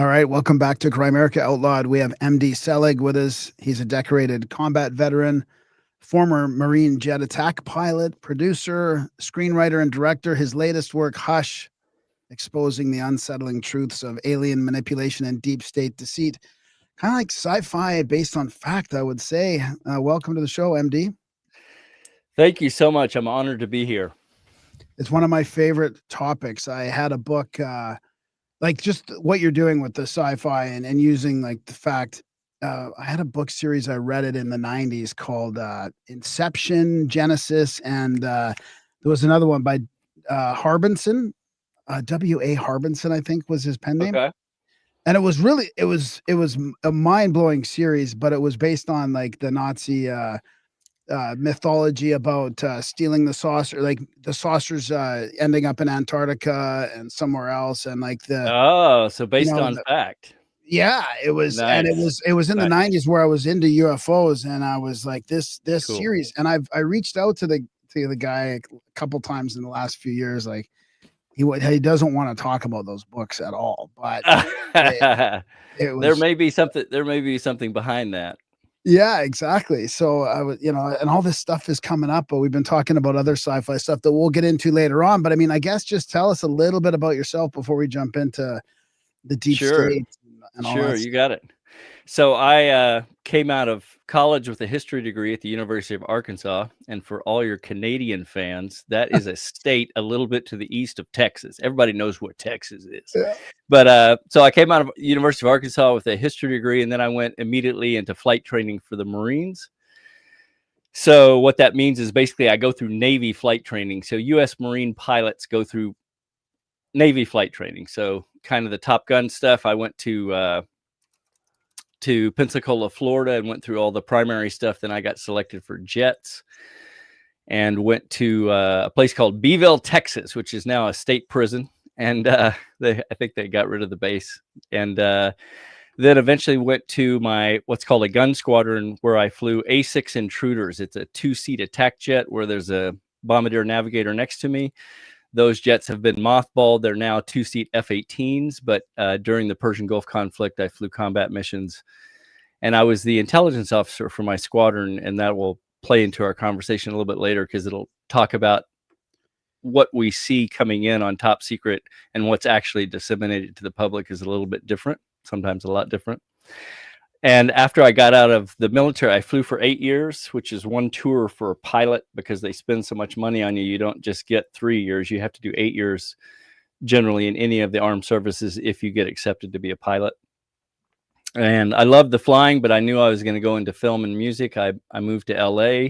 All right, welcome back to Crimerica Outlawed. We have MD Celig with us. He's a decorated combat veteran, former Marine jet attack pilot, producer, screenwriter, and director. His latest work, Hush, exposing the unsettling truths of alien manipulation and deep state deceit. Kind of like sci-fi based on fact, I would say. Welcome to the show, MD. Thank you so much. I'm honored to be here. It's one of my favorite topics. I had a book, like just what you're doing with the sci-fi and using like the fact. I had a book series. I read it in the '90s called Inception, Genesis, and there was another one by Harbinson, W.A. Harbinson, I think was his pen name. Okay. And it was really it was a mind-blowing series, but it was based on like the Nazi mythology about stealing the saucer, like the saucers ending up in Antarctica and somewhere else, and like the Oh, so you based know on fact. yeah, it was, and it Nice. was it was in the Nice. '90s where I was into UFOs, and I was like this Cool. series, and I reached out to the guy a couple times in the last few years, like he doesn't want to talk about those books at all, but it, it There was may be something behind that. yeah, exactly. So I was, and all this stuff is coming up, but we've been talking about other sci-fi stuff that we'll get into later on. But I mean, I guess just tell us a little bit about yourself before we jump into the deep Sure. state and all Sure, that you stuff. got it. So I came out of college with a history degree at the University of Arkansas, and for all your Canadian fans, that is a state a little bit to the east of Texas. Everybody knows what Texas is. Yeah. But so I came out of University of Arkansas with a history degree, and then I went immediately into flight training for the Marines. So what that means is basically I go through Navy flight training. So U.S. Marine pilots go through Navy flight training. So kind of the Top Gun stuff. I went to Pensacola, Florida, and went through all the primary stuff. Then I got selected for jets and went to a place called Beeville, Texas, which is now a state prison. And I think they got rid of the base. And then eventually went to my what's called a gun squadron, where I flew A6 Intruders. It's a 2-seat attack jet where there's a bombardier navigator next to me. Those jets have been mothballed. They're now 2-seat F-18s, but during the Persian Gulf conflict, I flew combat missions, and I was the intelligence officer for my squadron, and that will play into our conversation a little bit later because it'll talk about what we see coming in on top secret and what's actually disseminated to the public is a little bit different, sometimes a lot different. And after I got out of the military, I flew for 8 years, which is one tour for a pilot because they spend so much money on you. You don't just get 3 years. You have to do 8 years generally in any of the armed services if you get accepted to be a pilot. And I loved the flying, but I knew I was going to go into film and music. I moved to LA,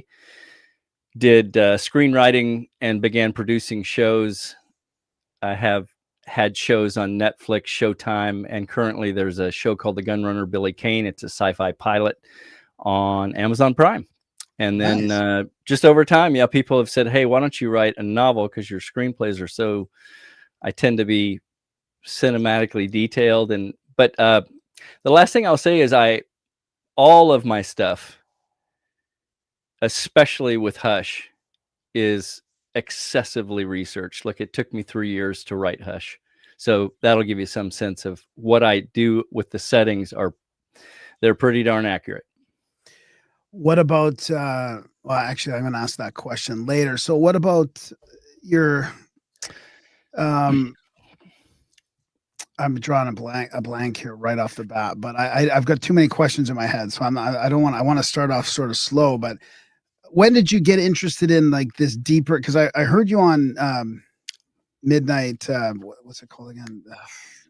did screenwriting, and began producing shows. I have had shows on Netflix, Showtime, and currently there's a show called The Gunrunner Billy Kane. It's a sci-fi pilot on Amazon Prime. And then Nice. just over time, yeah, people have said, hey, why don't you write a novel? Because your screenplays are so, I tend to be cinematically detailed. But the last thing I'll say is all of my stuff, especially with Hush, is excessively researched. Like it took me 3 years to write Hush. So that'll give you some sense of what I do with the settings. They're pretty darn accurate. What about well, actually I'm going to ask that question later. So what about your um I'm drawing a blank here right off the bat, but I've got too many questions in my head, so I don't want, I want to start off sort of slow. But when did you get interested in like this deeper? Because I heard you on Midnight. What's it called again?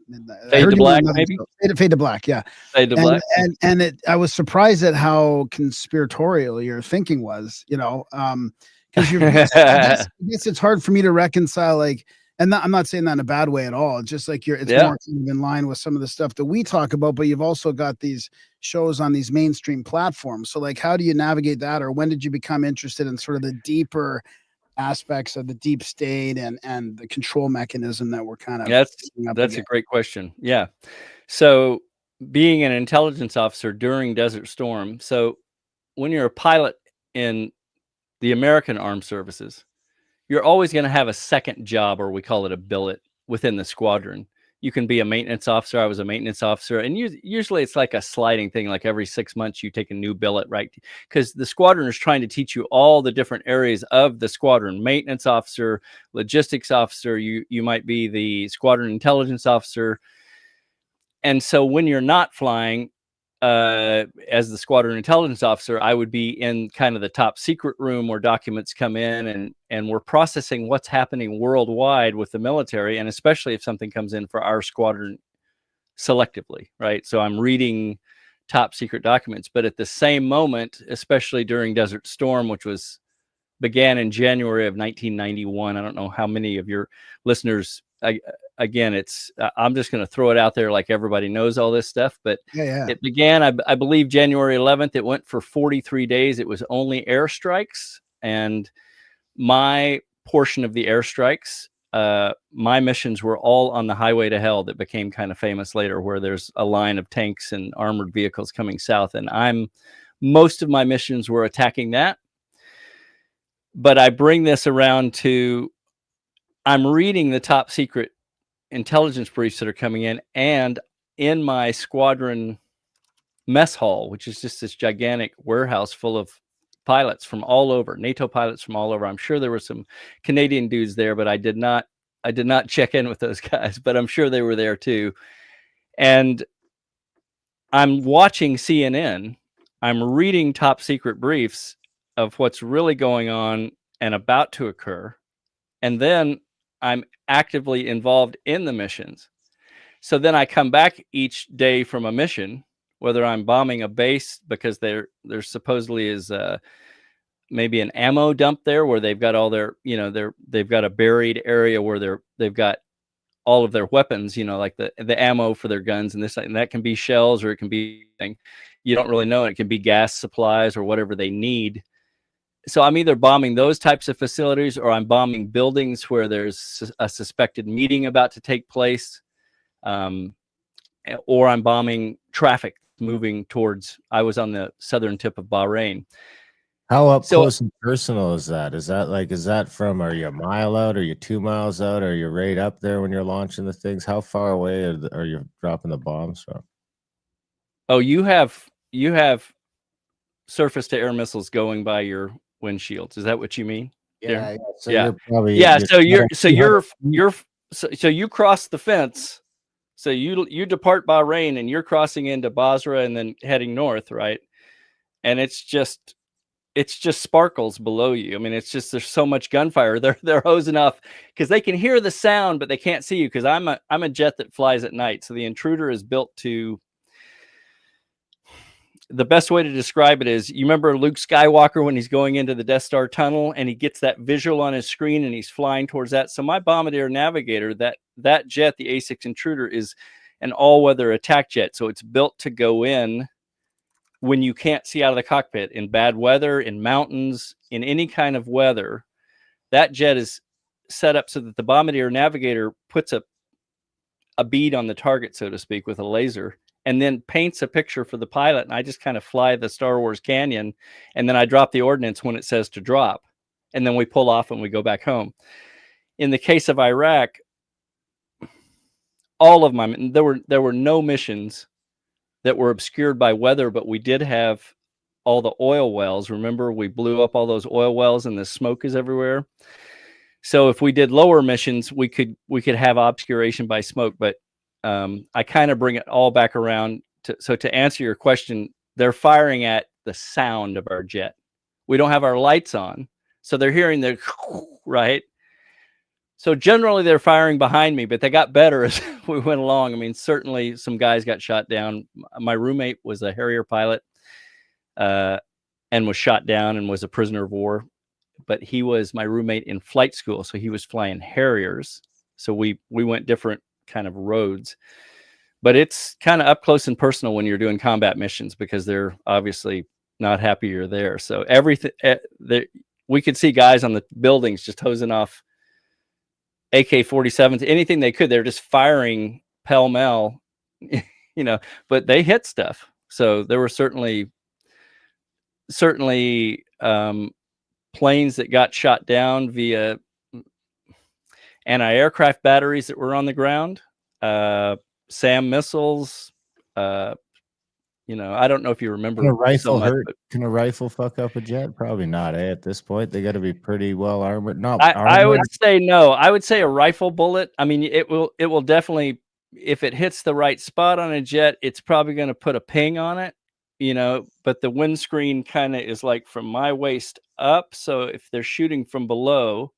Midnight. I Fade heard to you on Black, another maybe? show. Fade to Black, yeah. Fade to And Black. I was surprised at how conspiratorial your thinking was. Because you're. I guess it's hard for me to reconcile like. And I'm not saying that in a bad way at all. It's just like it's Yeah. more kind of in line with some of the stuff that we talk about, but you've also got these shows on these mainstream platforms. So like, how do you navigate that? Or when did you become interested in sort of the deeper aspects of the deep state and the control mechanism that we're kind of up That's a against? great question. Yeah. So being an intelligence officer during Desert Storm. So when you're a pilot in the American Armed Services, you're always going to have a second job, or we call it a billet, within the squadron. you can be a maintenance officer. I was a maintenance officer, and usually it's like a sliding thing. Like every 6 months, you take a new billet, right? Because the squadron is trying to teach you all the different areas of the squadron. Maintenance officer, logistics officer. You might be the squadron intelligence officer. And so when you're not flying, as the squadron intelligence officer, I would be in kind of the top secret room where documents come in, and we're processing what's happening worldwide with the military, and especially if something comes in for our squadron selectively, right? So I'm reading top secret documents, but at the same moment, especially during Desert Storm, which began in January of 1991. I don't know how many of your listeners, again, I'm just going to throw it out there like everybody knows all this stuff, but it began, I believe, January 11th. It went for 43 days. It was only airstrikes, and my portion of the airstrikes, my missions were all on the highway to hell that became kind of famous later, where there's a line of tanks and armored vehicles coming south, and most of my missions were attacking that. But I bring this around to, I'm reading the top secret intelligence briefs that are coming in, and in my squadron mess hall, which is just this gigantic warehouse full of pilots from all over, NATO pilots from all over. I'm sure there were some Canadian dudes there, but I did not check in with those guys, but I'm sure they were there too. And I'm watching CNN. I'm reading top secret briefs of what's really going on and about to occur. And then I'm actively involved in the missions. So then I come back each day from a mission, whether I'm bombing a base because there supposedly is maybe an ammo dump there where they've got all their, they've got a buried area where they've got all of their weapons, like the ammo for their guns and this, and that can be shells, or it can be thing. You don't really know. It can be gas supplies or whatever they need. So I'm either bombing those types of facilities, or I'm bombing buildings where there's a suspected meeting about to take place, or I'm bombing traffic moving towards. I was on the southern tip of Bahrain. How up close and personal is that? Is that from, are you a mile out? Are you 2 miles out? Are you right up there when you're launching the things? How far away are you dropping the bombs from? Oh, you have surface to air missiles going by your windshields. Is that what you mean? Yeah. So yeah. You're probably, yeah. So you cross the fence. So you depart Bahrain and you're crossing into Basra and then heading north, right? And it's just sparkles below you. I mean, it's just, there's so much gunfire. They're hosing off because they can hear the sound, but they can't see you, because I'm a jet that flies at night. So the Intruder is built to, the best way to describe it is, you remember Luke Skywalker when he's going into the Death Star tunnel and he gets that visual on his screen and he's flying towards that. So my Bombardier Navigator, that jet, the A6 Intruder, is an all-weather attack jet. So it's built to go in when you can't see out of the cockpit, in bad weather, in mountains, in any kind of weather. That jet is set up so that the Bombardier Navigator puts a bead on the target, so to speak, with a laser, and then paints a picture for the pilot. And I just kind of fly the Star Wars Canyon, and then I drop the ordnance when it says to drop, and then we pull off and we go back home. In the case of Iraq, all of there were no missions that were obscured by weather, but we did have all the oil wells. Remember, we blew up all those oil wells and the smoke is everywhere. So if we did lower missions, we could have obscuration by smoke. But I kind of bring it all back around. To answer your question, they're firing at the sound of our jet. We don't have our lights on, so they're hearing the right. So generally they're firing behind me, but they got better as we went along. I mean, certainly some guys got shot down. My roommate was a Harrier pilot and was shot down and was a prisoner of war, but he was my roommate in flight school. So he was flying Harriers. So we went different kind of roads, but it's kind of up close and personal when you're doing combat missions, because they're obviously not happy you're there. So everything, we could see guys on the buildings just hosing off AK-47s, anything they could. They're just firing pell-mell, but they hit stuff. So there were certainly planes that got shot down via anti-aircraft batteries that were on the ground. SAM missiles. I don't know if you remember. Can a rifle so much, hurt? Can a rifle fuck up a jet? Probably not. At this point, they got to be pretty well armored. Not I would armored. say no. I would say a rifle bullet. I mean, it will definitely, if it hits the right spot on a jet, it's probably going to put a ping on it, but the windscreen kind of is like from my waist up. So if they're shooting from below,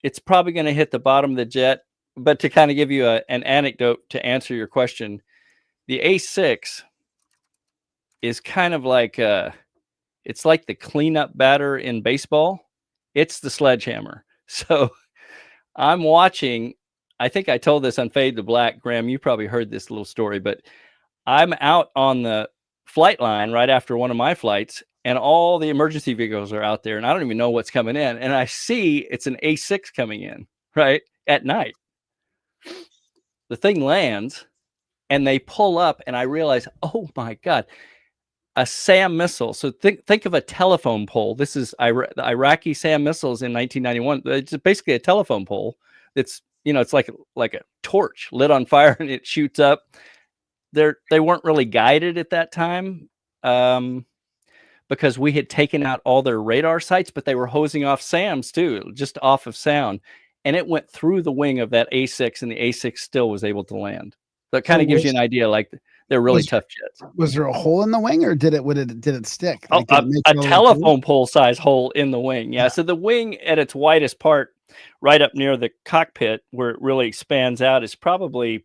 it's probably going to hit the bottom of the jet. But to kind of give you an anecdote to answer your question, the A6 is kind of like it's like the cleanup batter in baseball. It's the sledgehammer. So I'm watching. I think I told this on Fade to Black. Graham, you probably heard this little story, but I'm out on the flight line right after one of my flights, and all the emergency vehicles are out there, and I don't even know what's coming in. And I see it's an A6 coming in, right, at night. The thing lands, and they pull up, and I realize, oh my God, a SAM missile. So think of a telephone pole. This is the Iraqi SAM missiles in 1991. It's basically a telephone pole. It's it's like a torch lit on fire, and it shoots up. They weren't really guided at that time because we had taken out all their radar sites, but they were hosing off SAMs too, just off of sound. And it went through the wing of that A6, and the A6 still was able to land. So it kind of gives you an idea, like they're really tough jets. Was there a hole in the wing, or did it stick? Like, a telephone pole size hole in the wing. Yeah. So the wing at its widest part, right up near the cockpit where it really expands out, is probably,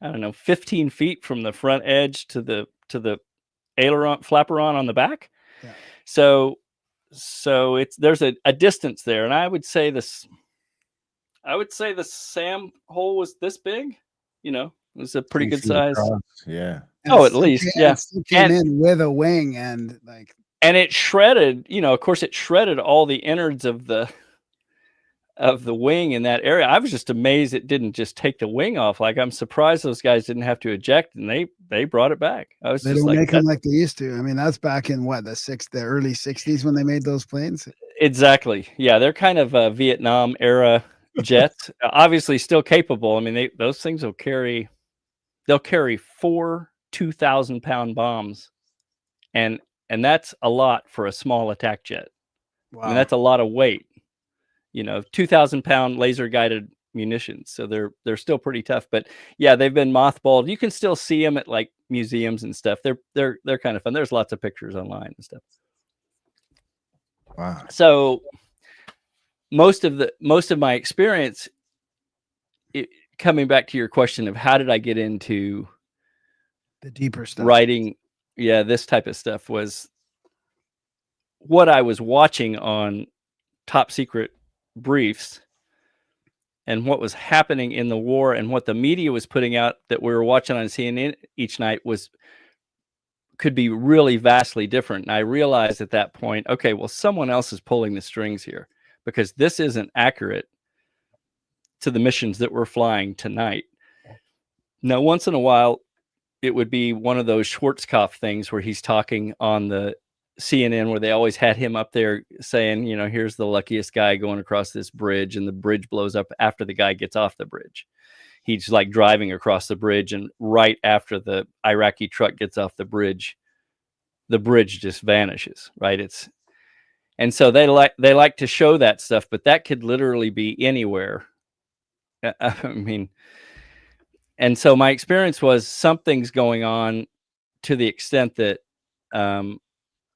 I don't know, 15 feet from the front edge to the aileron flaperon on the back. Yeah. So there's a distance there, and I would say the SAM hole was this big. It was a pretty good size. Across. Yeah. And at least, yeah. It still came in with a wing, and it shredded. Of course, it shredded all the innards of the wing in that area. I was just amazed it didn't just take the wing off. Like, I'm surprised those guys didn't have to eject, and they brought it back. They don't make them like they used to. I mean, that's back in the early 60s when they made those planes. Exactly. Yeah, they're kind of Vietnam era jets. Obviously still capable. I mean, those things they'll carry 4 2,000-pound bombs, and that's a lot for a small attack jet. Wow. I mean, that's a lot of weight. 2,000-pound laser guided munitions. So they're still pretty tough. But yeah, they've been mothballed. You can still see them at like museums and stuff. They're kind of fun. There's lots of pictures online and stuff. Wow. So most of my experience, coming back to your question of how did I get into the deeper stuff, writing, this type of stuff, was what I was watching on top secret briefs and what was happening in the war, and what the media was putting out that we were watching on CNN each night could be really vastly different. And I realized at that point, okay, well, someone else is pulling the strings here, because this isn't accurate to the missions that we're flying tonight. Now, once in a while, it would be one of those Schwarzkopf things where he's talking on the CNN, where they always had him up there saying, here's the luckiest guy going across this bridge, and the bridge blows up after the guy gets off the bridge. He's like driving across the bridge, and right after the Iraqi truck gets off the bridge just vanishes, right? And so they like to show that stuff, but that could literally be anywhere. I mean, and so my experience was something's going on, to the extent that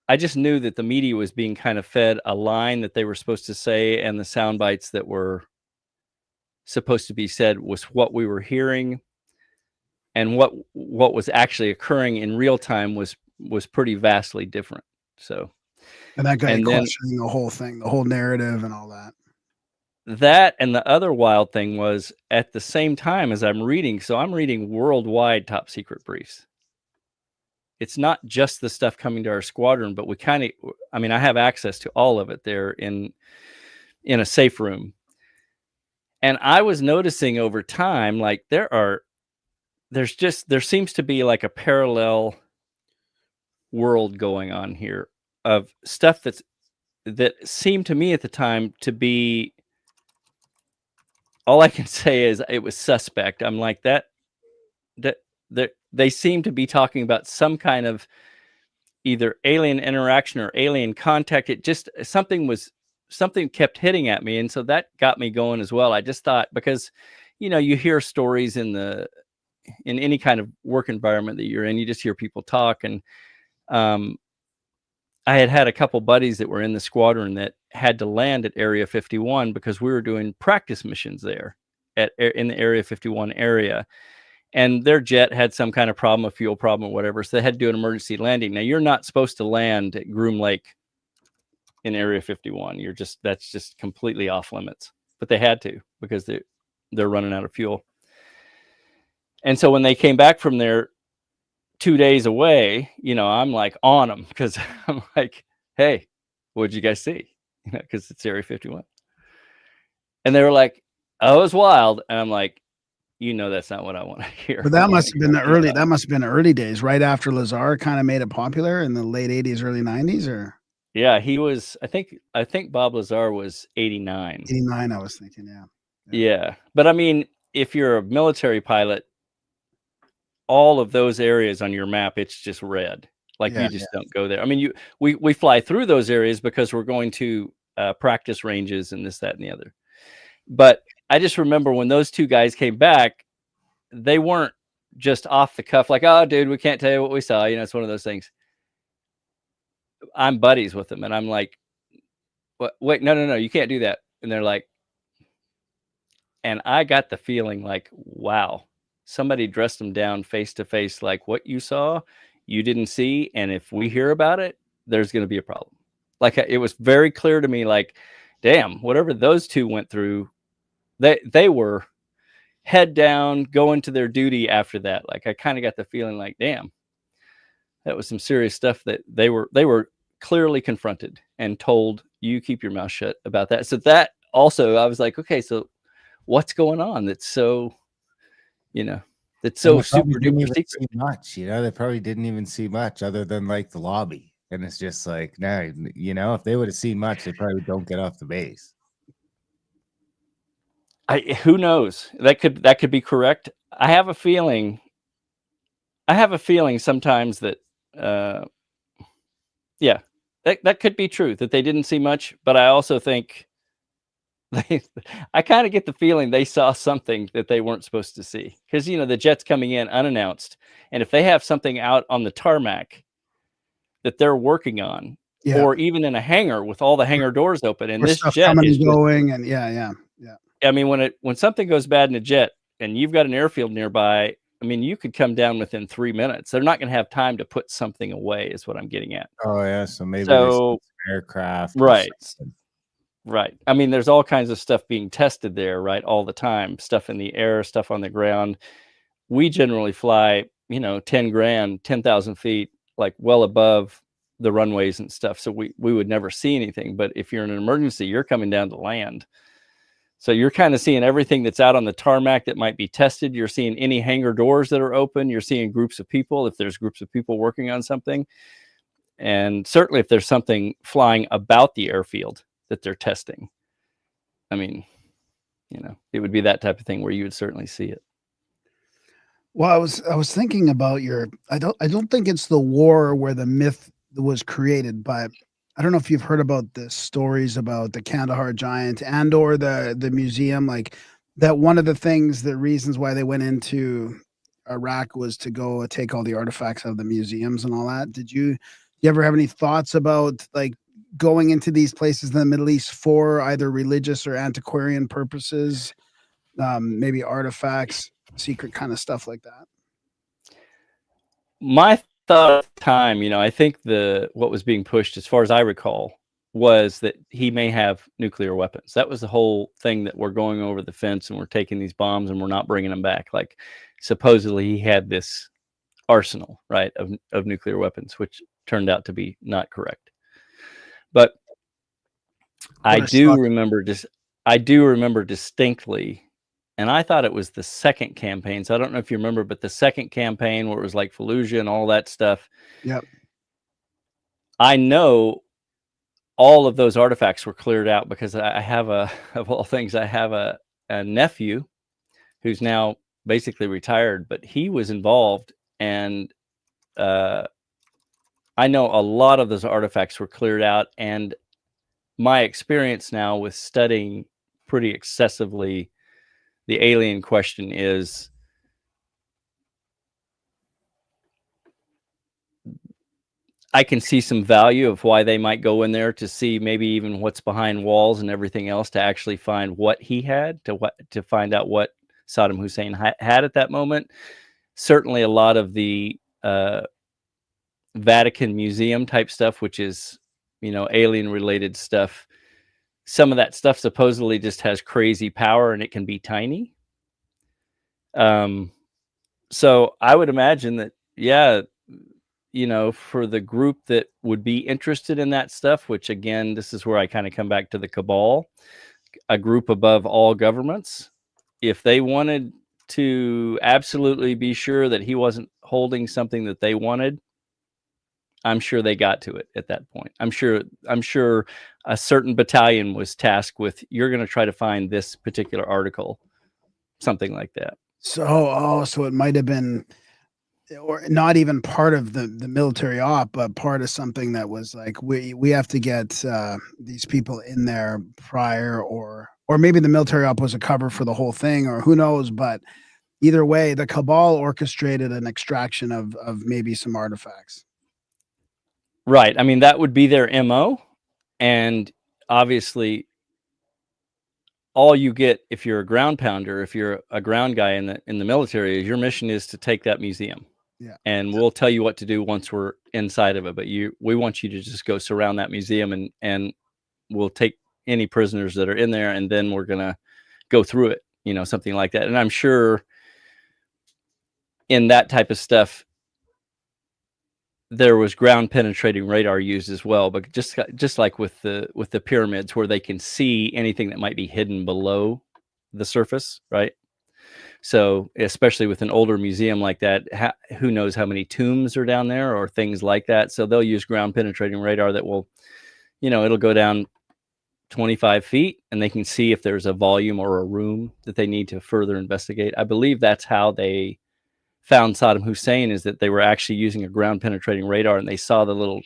I just knew that the media was being kind of fed a line that they were supposed to say, and the sound bites that were supposed to be said was what we were hearing, and what was actually occurring in real time was pretty vastly different. So, and that guy questioning the whole thing, the whole narrative and all that. That, and the other wild thing was, at the same time as I'm reading worldwide top secret briefs. It's not just the stuff coming to our squadron, but I have access to all of it there in a safe room. And I was noticing over time, like there seems to be like a parallel world going on here of stuff that seemed to me at the time to be all I can say is it was suspect. I'm like that they seem to be talking about some kind of either alien interaction or alien contact. It just something kept hitting at me, and so that got me going as well. I just thought, because you hear stories in any kind of work environment that you're in, you just hear people talk, and I had a couple buddies that were in the squadron that had to land at Area 51 because we were doing practice missions there in the Area 51 area. And their jet had some kind of problem, a fuel problem or whatever. So they had to do an emergency landing. Now, you're not supposed to land at Groom Lake in Area 51. That's just completely off limits. But they had to because they're running out of fuel. And so when they came back from there 2 days away, I'm like on them because I'm like, hey, what'd you guys see? Because it's Area 51. And they were like, oh, it was wild. And I'm like, that's not what I want to hear. But that must have been the early days, right after Lazar kind of made it popular in the late 80s, early 90s, or? Yeah, he was, I think Bob Lazar was 89. 89, I was thinking, yeah. Yeah. But I mean, if you're a military pilot, all of those areas on your map, it's just red. Like you just don't go there. I mean, we fly through those areas because we're going to practice ranges and this, that, and the other. But I just remember when those two guys came back, they weren't just off the cuff like, oh, dude, we can't tell you what we saw. It's one of those things. I'm buddies with them, and I'm like, what? Wait, no, you can't do that. And they're like, and I got the feeling like, wow, somebody dressed them down face to face, like what you saw, you didn't see. And if we hear about it, there's going to be a problem. Like it was very clear to me, like, damn, whatever those two went through, they were head down, going to their duty after that. Like I kind of got the feeling like, damn, that was some serious stuff that they were clearly confronted and told, you keep your mouth shut about that. So that also, I was like, okay, so what's going on? That's so, that's so super duper secret. Much, they probably didn't even see much other than like the lobby. And it's just like, no, if they would have seen much, they probably don't get off the base. Who knows? That could be correct. I have a feeling sometimes that, that could be true, that they didn't see much. But I also think I kind of get the feeling they saw something that they weren't supposed to see, because the jet's coming in unannounced, and if they have something out on the tarmac that they're working on, or even in a hangar with all the hangar doors open, and this jet is going, and yeah. I mean, when something goes bad in a jet and you've got an airfield nearby, I mean, you could come down within 3 minutes. They're not going to have time to put something away, is what I'm getting at. Oh yeah, so maybe aircraft, right? Right. I mean, there's all kinds of stuff being tested there, right? All the time, stuff in the air, stuff on the ground. We generally fly, 10,000 feet, like well above the runways and stuff. So we would never see anything. But if you're in an emergency, you're coming down to land. So you're kind of seeing everything that's out on the tarmac that might be tested. You're seeing any hangar doors that are open. You're seeing groups of people, if there's groups of people working on something. And certainly if there's something flying about the airfield that they're testing. I mean, it would be that type of thing where you would certainly see it. Well, I was thinking about I don't think it's the war where the myth was created, but I don't know if you've heard about the stories about the Kandahar giant and or the museum, like that one of the reasons why they went into Iraq was to go take all the artifacts out of the museums and all that. Did you ever have any thoughts about like going into these places in the Middle East for either religious or antiquarian purposes, maybe artifacts, secret kind of stuff like that? My thought at the time, I think what was being pushed, as far as I recall, was that he may have nuclear weapons. That was the whole thing, that we're going over the fence and we're taking these bombs and we're not bringing them back. Like supposedly he had this arsenal, right, of nuclear weapons, which turned out to be not correct. But I do remember distinctly, and I thought it was the second campaign. So I don't know if you remember, but the second campaign where it was like Fallujah and all that stuff. Yep. I know all of those artifacts were cleared out because I have of all things, I have a nephew who's now basically retired, but he was involved, and I know a lot of those artifacts were cleared out. And my experience now with studying pretty excessively the alien question is I can see some value of why they might go in there to see maybe even what's behind walls and everything else, to actually find what he had, to find out what Saddam Hussein had at that moment. Certainly a lot of the Vatican Museum type stuff, which is, alien related stuff. Some of that stuff supposedly just has crazy power and it can be tiny. So I would imagine that, yeah, for the group that would be interested in that stuff, which again, this is where I kind of come back to the cabal, a group above all governments. If they wanted to absolutely be sure that he wasn't holding something that they wanted, I'm sure they got to it at that point. I'm sure a certain battalion was tasked with, you're going to try to find this particular article, something like that. So it might have been, or not even part of the military op, but part of something that was like, we have to get these people in there prior, or maybe the military op was a cover for the whole thing, or who knows. But either way, the cabal orchestrated an extraction of maybe some artifacts. Right. I mean, that would be their MO. And obviously, all you get if you're a ground pounder, if you're a ground guy in the military, is your mission is to take that museum. Yeah. And we'll tell you what to do once we're inside of it. But we want you to just go surround that museum, and we'll take any prisoners that are in there, and then we're going to go through it, something like that. And I'm sure in that type of stuff, there was ground penetrating radar used as well, but just like with the pyramids, where they can see anything that might be hidden below the surface, right? So especially with an older museum like that, who knows how many tombs are down there or things like that. So they'll use ground penetrating radar that will, it'll go down 25 feet, and they can see if there's a volume or a room that they need to further investigate. I believe that's how they found Saddam Hussein, is that they were actually using a ground penetrating radar, and they saw the little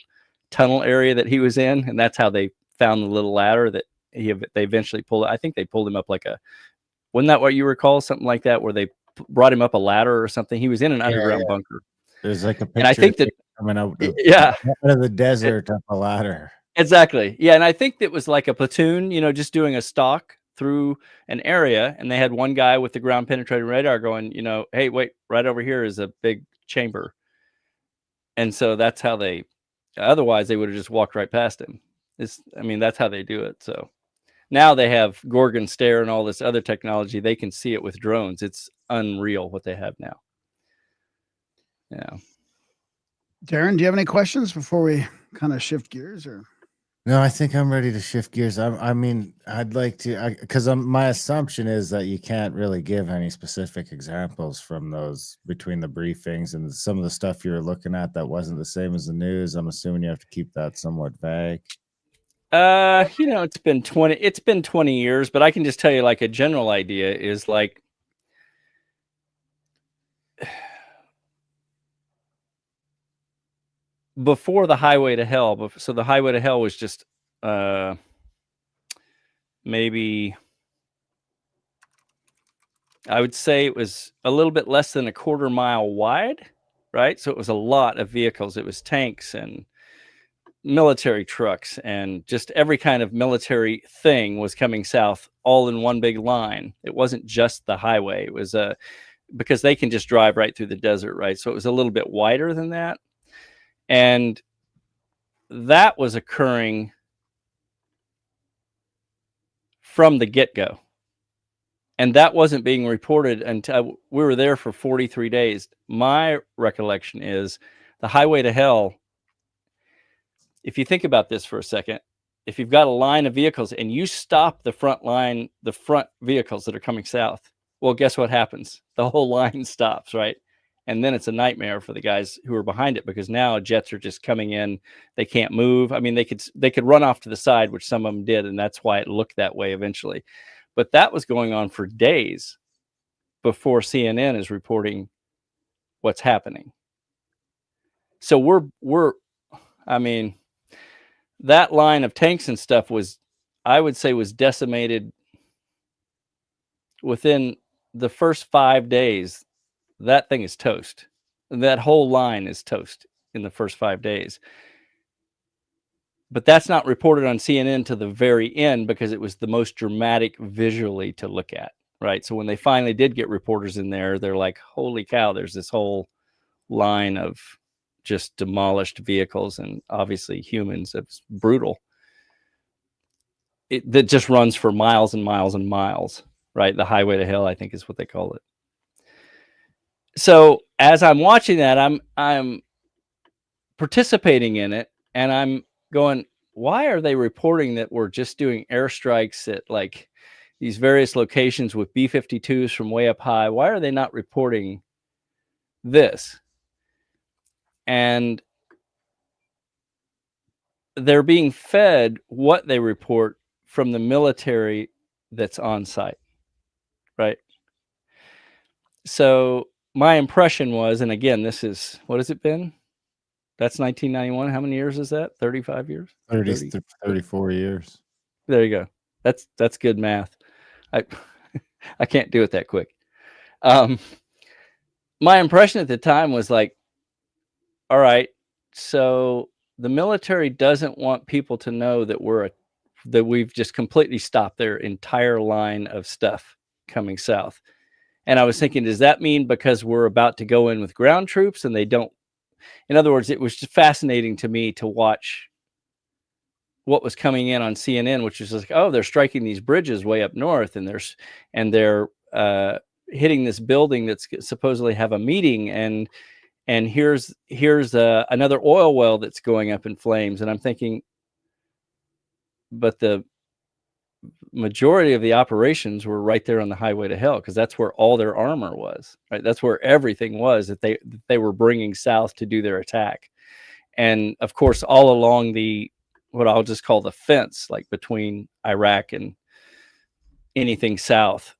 tunnel area that he was in, and that's how they found the little ladder that they eventually pulled. I think they pulled him up wasn't that what you recall? Something like that, where they brought him up a ladder or something. He was in an underground bunker. There's like a picture, and I think that coming out of the desert up a ladder. Exactly. Yeah. And I think it was like a platoon, just doing a stalk through an area, and they had one guy with the ground penetrating radar going, hey, wait, right over here is a big chamber. And so that's how otherwise they would have just walked right past him. That's how they do it. So now they have Gorgon Stare and all this other technology. They can see it with drones. It's unreal what they have now. Yeah. Darren, do you have any questions before we kind of shift gears, or? No, I think I'm ready to shift gears. I'd like to, because my assumption is that you can't really give any specific examples from those between the briefings and some of the stuff you were looking at that wasn't the same as the news. I'm assuming you have to keep that somewhat vague. It's been 20 years, but I can just tell you, like, a general idea is like, before the Highway to Hell. So the Highway to Hell was just maybe, I would say it was a little bit less than a quarter mile wide, right? So it was a lot of vehicles. It was tanks and military trucks, and just every kind of military thing was coming south, all in one big line. It wasn't just the highway. It was because they can just drive right through the desert, right? So it was a little bit wider than that. And that was occurring from the get-go. And that wasn't being reported until we were there for 43 days. My recollection is the Highway to Hell, if you think about this for a second, if you've got a line of vehicles and you stop the front vehicles that are coming south, well, guess what happens? The whole line stops, right? And then it's a nightmare for the guys who are behind it, because now jets are just coming in. They can't move. I mean, they could run off to the side, which some of them did, and that's why it looked that way eventually. But that was going on for days before CNN is reporting what's happening. So I mean, that line of tanks and stuff was, I would say, was decimated within the first 5 days. That thing is toast. That whole line is toast in the first 5 days. But that's not reported on CNN to the very end because it was the most dramatic visually to look at, right? So when they finally did get reporters in there, they're like, holy cow, there's this whole line of just demolished vehicles and obviously humans. It's brutal. That just runs for miles and miles and miles, right? The highway to hell, I think, is what they call it. So as I'm watching that, I'm participating in it, and I'm going, why are they reporting that we're just doing airstrikes at like these various locations with B-52s from way up high? Why are they not reporting this? And they're being fed what they report from the military that's on site, right? So my impression was, and again, this is, what has it been? That's 1991. How many years is that? 35 years? 34 years. There you go. That's good math. I can't do it that quick. My impression at the time was like, all right, so the military doesn't want people to know that that we've just completely stopped their entire line of stuff coming south. And I was thinking, does that mean because we're about to go in with ground troops and they don't? In other words, it was just fascinating to me to watch what was coming in on CNN, which was like, oh, they're striking these bridges way up north, and they're hitting this building that's supposedly have a meeting, and here's another oil well that's going up in flames. And I'm thinking, but the majority of the operations were right there on the highway to hell, because that's where all their armor was, right? That's where everything was that they were bringing south to do their attack. And of course, all along what I'll just call the fence, like between Iraq and anything south,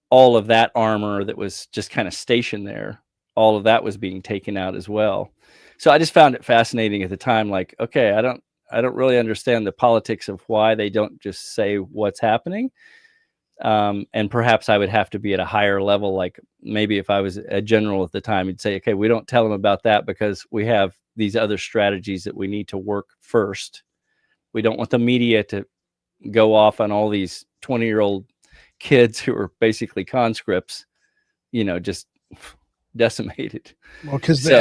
all of that armor that was just kind of stationed there, all of that was being taken out as well. So I just found it fascinating at the time. Like, okay, I don't really understand the politics of why they don't just say what's happening. And perhaps I would have to be at a higher level. Like maybe if I was a general at the time, you'd say, okay, we don't tell them about that because we have these other strategies that we need to work first. We don't want the media to go off on all these 20-year-old kids who are basically conscripts, just decimated. Well, because the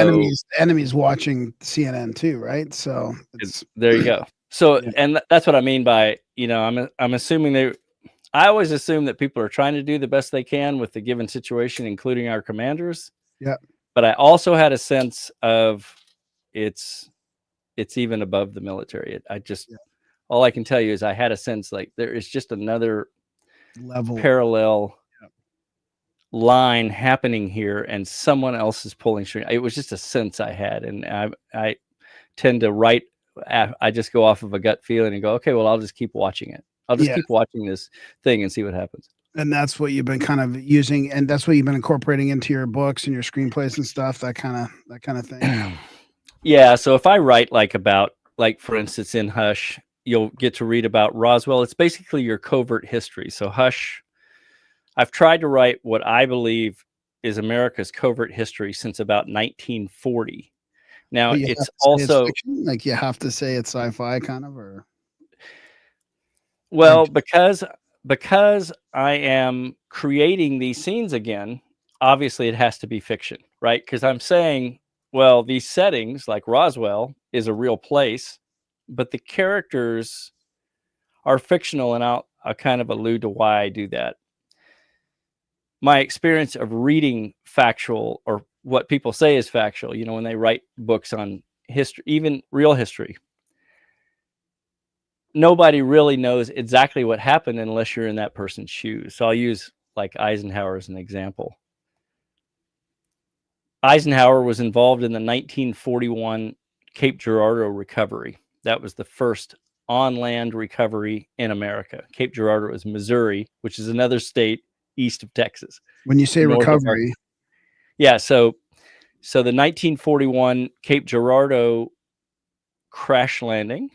enemy's watching CNN too, right? So there you go. So, yeah. And that's what I mean by, I'm assuming I always assume that people are trying to do the best they can with the given situation, including our commanders. Yeah. But I also had a sense of it's even above the military. All I can tell you is I had a sense like there is just another level parallel line happening here, and someone else is pulling string. It was just a sense I had, and I tend to write. I just go off of a gut feeling and go, okay, well, I'll just keep watching it. I'll just keep watching this thing and see what happens. And that's what you've been kind of using, and that's what you've been incorporating into your books and your screenplays and stuff. That kind of thing. Yeah. So if I write like for instance, in Hush, you'll get to read about Roswell. It's basically your covert history. So Hush, I've tried to write what I believe is America's covert history since about 1940. Now it's also like you have to say it's sci-fi kind of, or well, because I am creating these scenes again, obviously it has to be fiction, right? Because I'm saying, well, these settings like Roswell is a real place, but the characters are fictional, and I'll kind of allude to why I do that. My experience of reading factual, or what people say is factual, when they write books on history, even real history, nobody really knows exactly what happened unless you're in that person's shoes. So I'll use like Eisenhower as an example. Eisenhower was involved in the 1941 Cape Girardeau recovery. That was the first on land recovery in America. Cape Girardeau is Missouri, which is another state east of Texas. When you say north of recovery, Yeah, so the 1941 Cape Girardeau crash landing,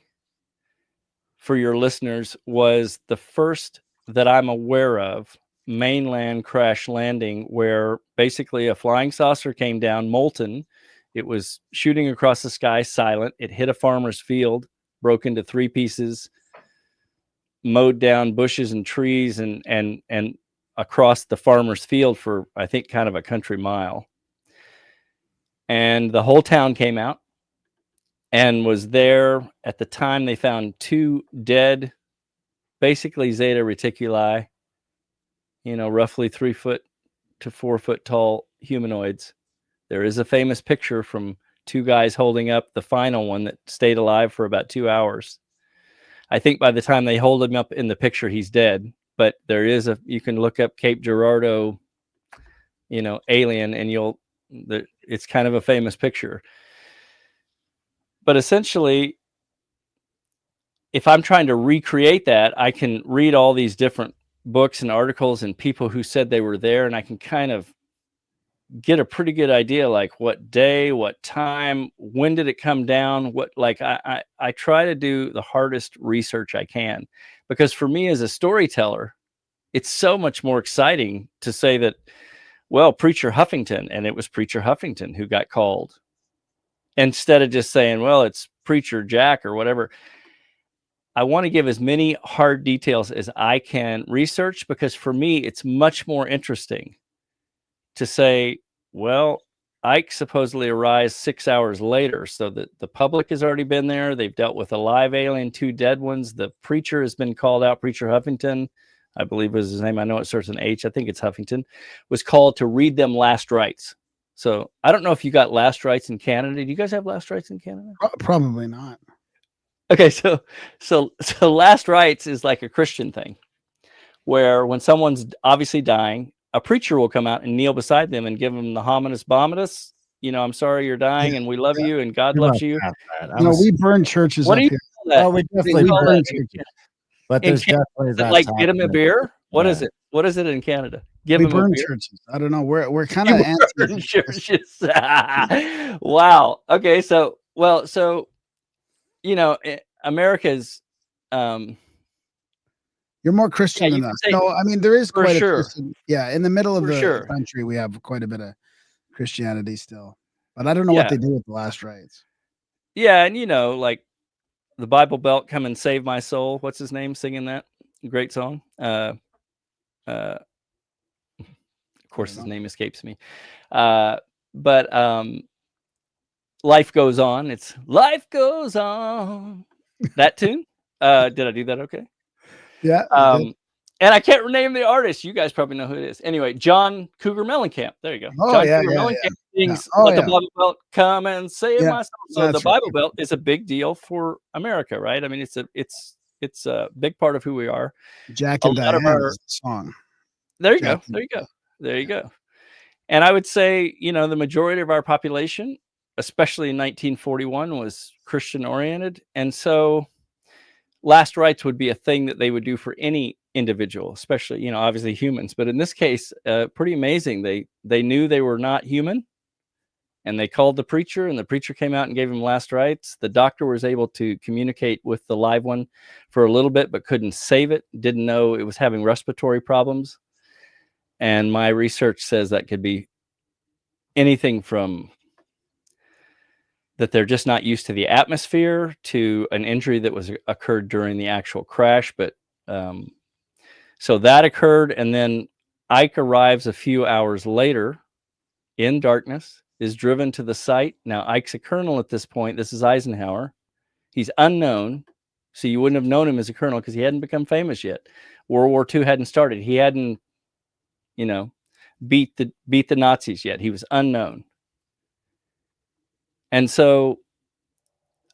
for your listeners, was the first that I'm aware of mainland crash landing where basically a flying saucer came down molten. It was shooting across the sky silent. It hit a farmer's field, broke into 3 pieces, mowed down bushes and trees and across the farmer's field for, I think, kind of a country mile. And the whole town came out and was there. At the time, they found 2 dead, basically Zeta Reticuli, roughly 3 foot to 4 foot tall humanoids. There is a famous picture from 2 guys holding up the final one that stayed alive for about 2 hours. I think by the time they hold him up in the picture, he's dead. But there is you can look up Cape Girardeau, alien, and it's kind of a famous picture. But essentially, if I'm trying to recreate that, I can read all these different books and articles and people who said they were there, and I can kind of get a pretty good idea, like what day, what time, when did it come down, I try to do the hardest research I can, because for me as a storyteller, it's so much more exciting to say that, well, Preacher Huffington, and it was Preacher Huffington who got called, instead of just saying, well, it's Preacher Jack or whatever. I want to give as many hard details as I can research, because for me, it's much more interesting to say, well, Ike supposedly arrives 6 hours later, so that the public has already been there. They've dealt with a live alien, 2 dead ones. The preacher has been called out. Preacher Huffington, I believe was his name. I know it starts with an H. I think it's Huffington, was called to read them last rites. So I don't know if you got last rites in Canada. Do you guys have last rites in Canada? probably not. Okay, so last rites is like a Christian thing, where when someone's obviously dying, a preacher will come out and kneel beside them and give them the hominis bominis. I'm sorry you're dying, and we love you, and God loves you. No, we burn churches What up do you here. call that? Oh, we definitely call burn that churches. But in there's Canada? definitely Is it that like get him a happening. beer? What Yeah. is it? What is it in Canada? Give We him a burn beer. churches. I don't know. We're kind You of burn anti. churches. Wow. Okay. America's. You're more Christian Yeah, than you us. can say- No, I mean there is For quite sure. a Christian. Yeah, in the middle of For the sure. country, we have quite a bit of Christianity still, but I don't know what they do with the last rites. Yeah, and like the Bible Belt, "Come and Save My Soul." What's his name singing that great song? Of course, his name escapes me. But Life Goes On. It's Life Goes On. That tune. Did I do that okay? Yeah. And I can't name the artist. You guys probably know who it is. Anyway, John Cougar Mellencamp. There you go. Oh, John yeah, Cougar yeah, Mellencamp sings Oh, "Let the yeah. Bible Belt Come and Save Yeah, My Soul." So the that's right. Bible Belt is a big deal for America, right? I mean, it's a big part of who we are. Jack A and lot of Diane our- is the song. There you Jack go. There you go. And I would say, the majority of our population, especially in 1941, was Christian oriented. And so last rites would be a thing that they would do for any individual, especially, obviously humans. But in this case, pretty amazing. They knew they were not human, and they called the preacher, and the preacher came out and gave him last rites. The doctor was able to communicate with the live one for a little bit, but couldn't save it. Didn't know it was having respiratory problems. And my research says that could be anything from that they're just not used to the atmosphere to an injury that was occurred during the actual crash. But so that occurred, and then Ike arrives a few hours later in darkness, is driven to the site. Now Ike's a colonel at this point. This is Eisenhower. He's unknown, so you wouldn't have known him as a colonel because he hadn't become famous yet. World War II hadn't started. He hadn't, beat the Nazis yet. He was unknown. And so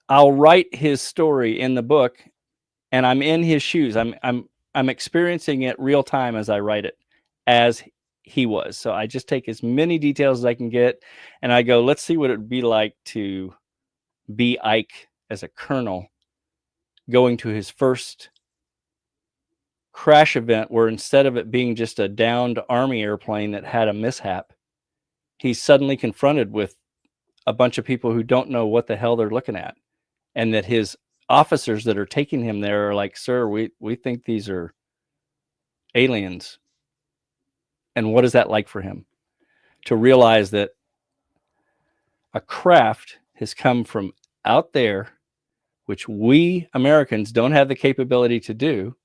I'll write his story in the book, and I'm in his shoes. I'm experiencing it real time as I write it, as he was. So I just take as many details as I can get, and I go, let's see what it would be like to be Ike as a colonel going to his first crash event where instead of it being just a downed Army airplane that had a mishap, he's suddenly confronted with a bunch of people who don't know what the hell they're looking at. And that his officers that are taking him there are like, sir, we think these are aliens. And what is that like for him? To realize that a craft has come from out there, which we Americans don't have the capability to do,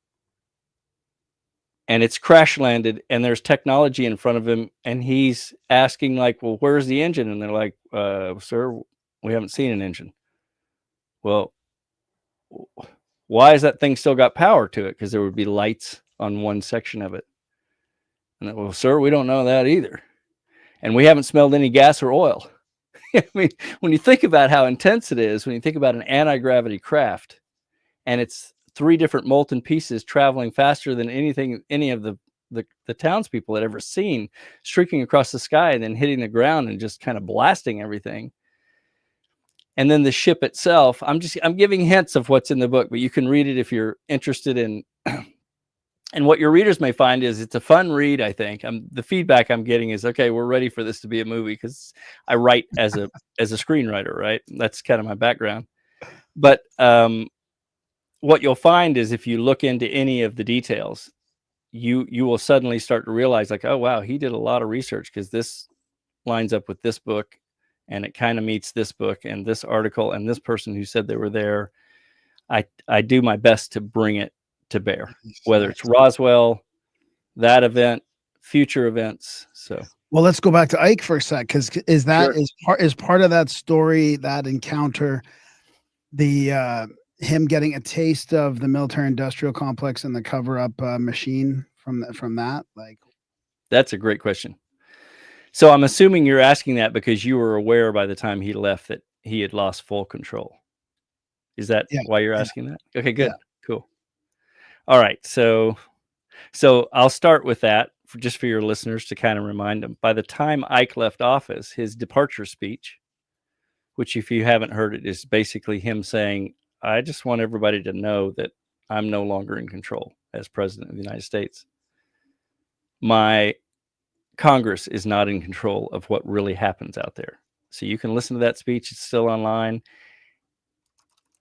and it's crash landed, and there's technology in front of him, and he's asking like, well, where's the engine? And they're like, sir, we haven't seen an engine. Well, why has that thing still got power to it? Because there would be lights on one section of it. And well, sir, we don't know that either. And we haven't smelled any gas or oil. I mean, when you think about how intense it is, when you think about an anti-gravity craft, and it's 3 different molten pieces traveling faster than any of the townspeople had ever seen, streaking across the sky and then hitting the ground and just kind of blasting everything. And then the ship itself, I'm giving hints of what's in the book, but you can read it if you're interested in. And what your readers may find is it's a fun read, I think. The feedback I'm getting is, okay, we're ready for this to be a movie, because I write as a screenwriter, right? That's kind of my background. But what you'll find is if you look into any of the details, you will suddenly start to realize like, oh, wow, he did a lot of research, because this lines up with this book, and it kind of meets this book and this article and this person who said they were there. I do my best to bring it to bear, whether it's Roswell, that event, future events. So, well, let's go back to Ike for a sec, because is part of that story, that encounter, the him getting a taste of the military-industrial complex and the cover-up machine from that? Like, that's a great question. So I'm assuming you're asking that because you were aware by the time he left that he had lost full control. Is that why you're asking that? Okay, good. Yeah. Cool. All right. So I'll start with that just for your listeners to kind of remind them. By the time Ike left office, his departure speech, which if you haven't heard it, is basically him saying, I just want everybody to know that I'm no longer in control as president of the United States. My Congress is not in control of what really happens out there. So you can listen to that speech. It's still online.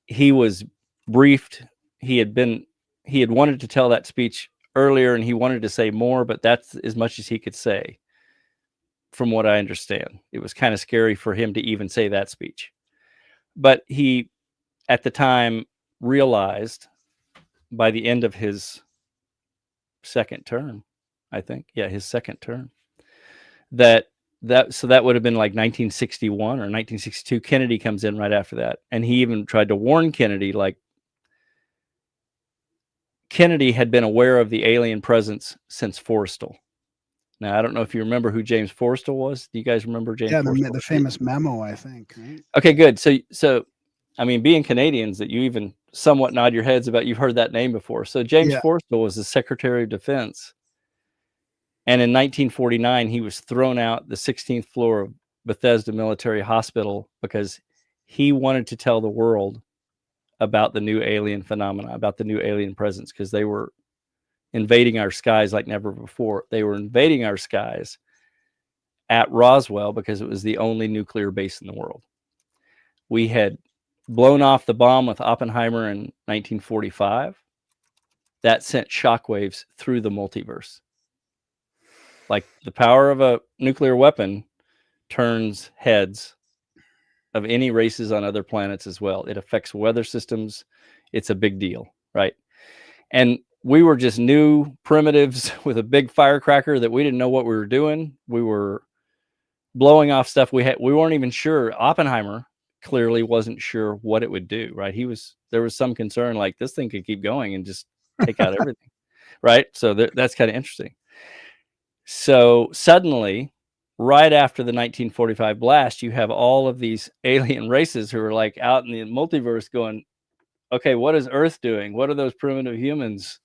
He was briefed. He had wanted to tell that speech earlier, and he wanted to say more, but that's as much as he could say. From what I understand, it was kind of scary for him to even say that speech. But he, at the time, realized by the end of his second term, I think, his second term, that would have been like 1961 or 1962. Kennedy comes in right after that, and he even tried to warn Kennedy, like, Kennedy had been aware of the alien presence since Forrestal. Now, I don't know if you remember who James Forrestal was. Do you guys remember James Forrestal? Yeah, the famous memo, I think. Right? Okay, good. So, I mean, being Canadians, that you even somewhat nod your heads about, you've heard that name before. So James Forrestal was the Secretary of Defense. And in 1949, he was thrown out the 16th floor of Bethesda Military Hospital because he wanted to tell the world about the new alien phenomena, about the new alien presence, because they were invading our skies like never before. They were invading our skies at Roswell because it was the only nuclear base in the world. We had blown off the bomb with Oppenheimer in 1945. That sent shockwaves through the multiverse. Like, the power of a nuclear weapon turns heads of any races on other planets as well. It affects weather systems. It's a big deal, right? And we were just new primitives with a big firecracker that we didn't know what we were doing. We were blowing off stuff. We weren't even sure. Oppenheimer clearly wasn't sure what it would do, right? There was some concern, like, this thing could keep going and just take out everything, right? So that's kind of interesting. So suddenly, right after the 1945 blast, you have all of these alien races who are like out in the multiverse going, okay, what is Earth doing? What are those primitive humans?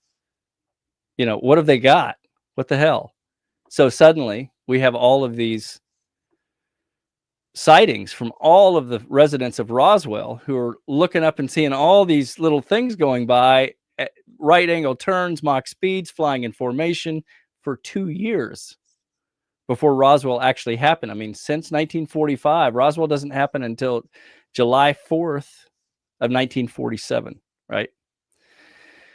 What have they got? What the hell? So suddenly we have all of these sightings from all of the residents of Roswell who are looking up and seeing all these little things going by at right angle turns, Mach speeds, flying in formation for 2 years before Roswell actually happened. I mean, since 1945, Roswell doesn't happen until July 4th of 1947, right?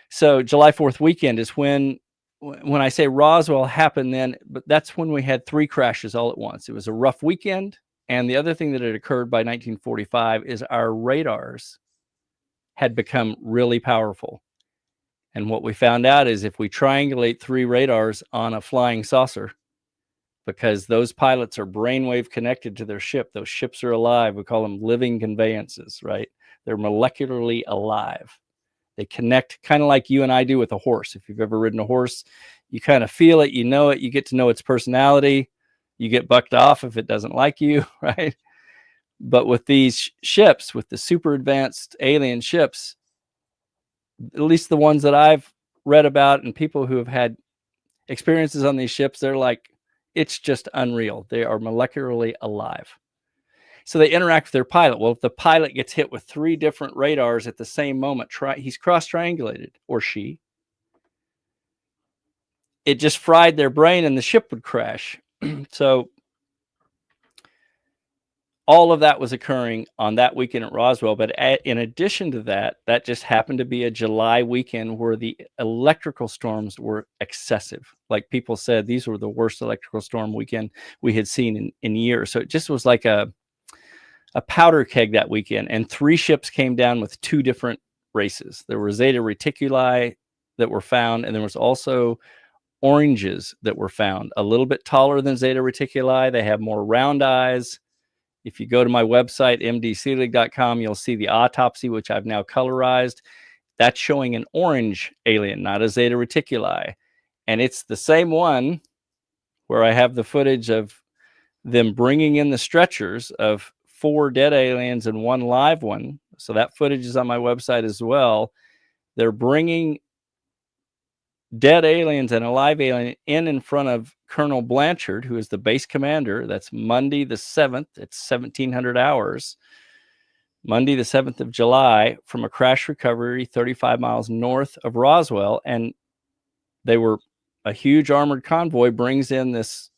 So July 4th weekend is when I say Roswell happened then, but that's when we had 3 crashes all at once. It was a rough weekend. And the other thing that had occurred by 1945 is our radars had become really powerful. And what we found out is if we triangulate 3 radars on a flying saucer, because those pilots are brainwave connected to their ship, those ships are alive. We call them living conveyances, right? They're molecularly alive. They connect kind of like you and I do with a horse. If you've ever ridden a horse, you kind of feel it, you know it, you get to know its personality. You get bucked off if it doesn't like you, right? But with these ships, with the super advanced alien ships, at least the ones that I've read about and people who have had experiences on these ships, they're like, it's just unreal. They are molecularly alive. So they interact with their pilot. Well, if the pilot gets hit with 3 different radars at the same moment, he's cross-triangulated, or she, it just fried their brain and the ship would crash. So all of that was occurring on that weekend at Roswell. But in addition to that, that just happened to be a July weekend where the electrical storms were excessive. Like people said, these were the worst electrical storm weekend we had seen in years. So it just was like a powder keg that weekend. And 3 ships came down with 2 different races. There were Zeta Reticuli that were found, and there was also oranges that were found, a little bit taller than Zeta Reticuli. They have more round eyes. If you go to my website, mdcelig.com, you'll see the autopsy, which I've now colorized. That's showing an orange alien, not a Zeta Reticuli. And it's the same one where I have the footage of them bringing in the stretchers of 4 dead aliens and 1 live one. So that footage is on my website as well. They're bringing dead aliens and a live alien in front of Colonel Blanchard, who is the base commander. That's Monday the 7th. It's 1700 hours. Monday the 7th of July, from a crash recovery 35 miles north of Roswell. And a huge armored convoy brings in this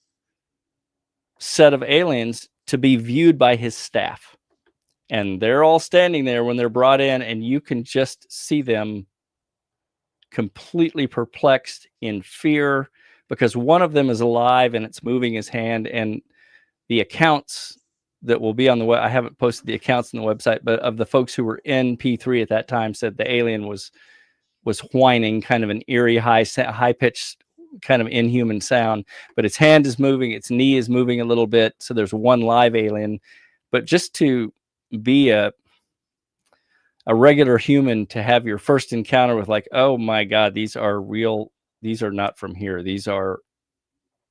set of aliens to be viewed by his staff. And they're all standing there when they're brought in, and you can just see them completely perplexed, in fear, because one of them is alive and it's moving his hand. And the accounts that will be on the web, I haven't posted the accounts on the website, but of the folks who were in P3 at that time, said the alien was whining, kind of an eerie, high pitched, kind of inhuman sound. But its hand is moving, its knee is moving a little bit. So there's 1 live alien. But just to be a regular human, to have your first encounter with, like, oh my God, these are real. These are not from here. These are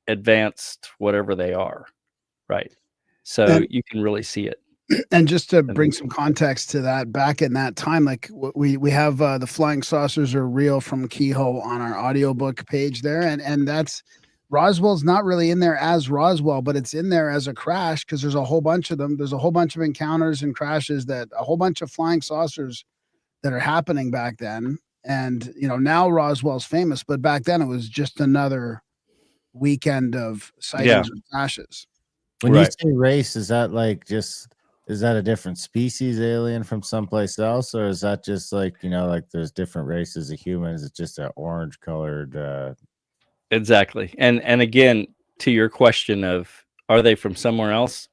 advanced, whatever they are. Right. So you can really see it. And just to bring some context to that, back in that time, like we have the Flying Saucers Are Real from Kehoe on our audiobook page there. And that's, Roswell's not really in there as Roswell, but it's in there as a crash because there's a whole bunch of them. There's a whole bunch of encounters and crashes, that a whole bunch of flying saucers that are happening back then. And, now Roswell's famous, but back then it was just another weekend of sightings and crashes. When you say race, is that like is that a different species alien from someplace else? Or is that just like, like there's different races of humans? It's just an orange colored, Exactly. And again, to your question of, are they from somewhere else?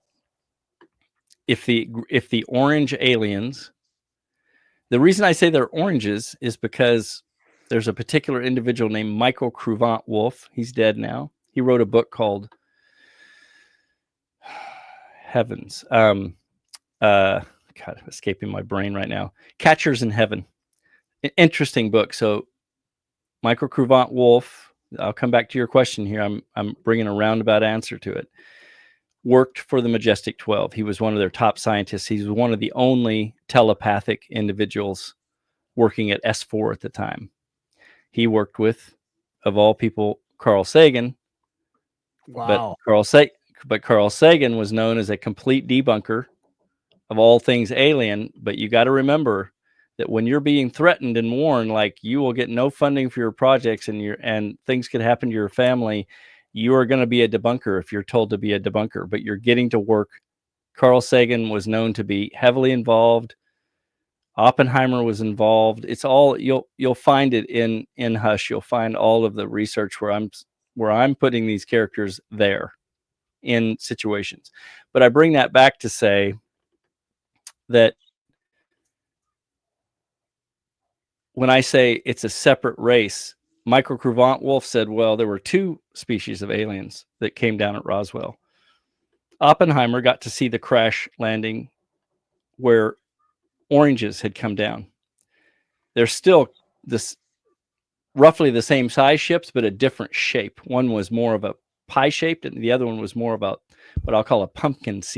If the orange aliens, the reason I say they're oranges is because there's a particular individual named Michael Cruvant-Wolf. He's dead now. He wrote a book called Heavens. God, escaping my brain right now. Catchers in Heaven. Interesting book. So Michael Cruvant-Wolf, I'll come back to your question here. I'm bringing a roundabout answer to it. Worked for the Majestic 12. He was one of their top scientists. He was one of the only telepathic individuals working at S4 at the time. He worked with, of all people, Carl Sagan. Wow. But But Carl Sagan was known as a complete debunker of all things alien. But you got to remember that when you're being threatened and warned, like you will get no funding for your projects and things could happen to your family, you are going to be a debunker if you're told to be a debunker, but you're getting to work. Carl Sagan was known to be heavily involved. Oppenheimer was involved. It's all, you'll find it in Hush. You'll find all of the research where I'm putting these characters there in situations. But I bring that back to say that when I say it's a separate race, Michael Crevant Wolf said, well, there were two species of aliens that came down at Roswell. Oppenheimer got to see the crash landing where oranges had come down. They're still roughly the same size ships, but a different shape. One was more of a pie shaped and the other one was more about what I'll call a pumpkin seed